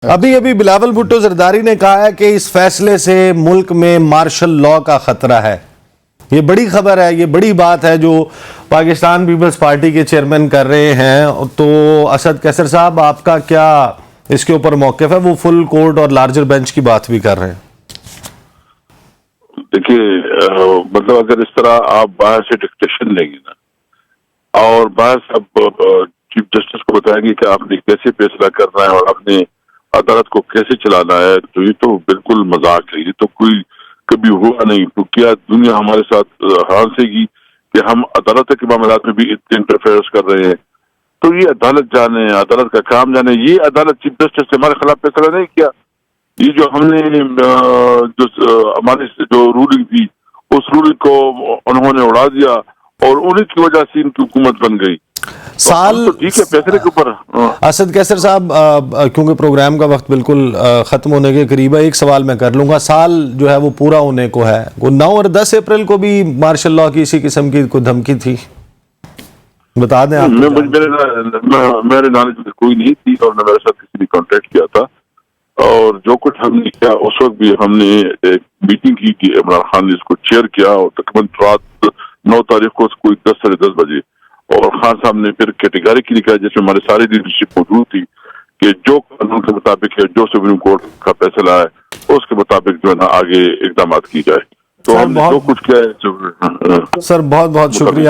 ابھی ابھی بلاول بھٹو زرداری نے کہا ہے کہ اس فیصلے سے ملک میں مارشل لاء کا خطرہ ہے۔ یہ بڑی خبر ہے، یہ بڑی بات ہے جو پاکستان پیپلز پارٹی کے چیئرمین کر رہے ہیں۔ تو اسد قیصر صاحب، آپ کا کیا اس کے اوپر موقف ہے؟ وہ فل کورٹ اور لارجر بینچ کی بات بھی کر رہے ہیں۔ دیکھیے، مطلب اگر اس طرح آپ باہر سے ڈکٹیشن لیں گے نا، اور باہر سے اب چیف جسٹس کو بتائیں گے کہ آپ نے کیسے فیصلہ کرنا ہے اور آپ نے عدالت کو کیسے چلانا ہے، تو یہ تو بالکل مذاق ہے۔ یہ تو کوئی کبھی ہوا نہیں۔ تو کیا دنیا ہمارے ساتھ ہانسے گی کہ ہم عدالت کے معاملات میں بھی اتنے انٹرفیئرنس کر رہے ہیں؟ تو یہ عدالت جانے، عدالت کا کام جانے۔ یہ عدالت چیف جسٹس نے ہمارے خلاف فیصلہ نہیں کیا۔ یہ جو ہم نے ہماری جو رولنگ تھی، اس رولنگ کو انہوں نے اڑا دیا اور انہی کی وجہ سے ان کی حکومت بن گئی۔ تو ٹھیک ہے، فیصلے کے اوپر اسد قیصر صاحب، کیونکہ پروگرام کا وقت بالکل ختم ہونے کے قریب ہے، ایک سوال میں کر لوں گا۔ سال جو ہے وہ پورا ہونے کو ہے، وہ 9 اور 10 اپریل کو بھی مارشل لاء کی اسی قسم کی کوئی دھمکی تھی؟ بتا دیں آپ۔ میرے نالج میں کوئی نہیں تھی اور نہ میرے ساتھ کسی نے کانٹیکٹ کیا تھا، اور جو کچھ ہم نے کیا اس وقت بھی ہم نے ایک میٹنگ کی کہ عمران خان نے اس کو چیئر کیا، اور تقریباً رات 9 تاریخ کو کوئی 10 ساڑھے 10 بجے، اور خان صاحب نے پھر کیٹیگریکلی کہا، جس میں ہمارے ساری لیڈرشپ موجود تھی، کہ جو قانون کے مطابق ہے، جو سپریم کورٹ کا فیصلہ ہے، اس کے مطابق جو ہے نا آگے اقدامات کی جائے۔ تو ہم نے جو کچھ کیا ہے۔ سر، بہت بہت شکریہ۔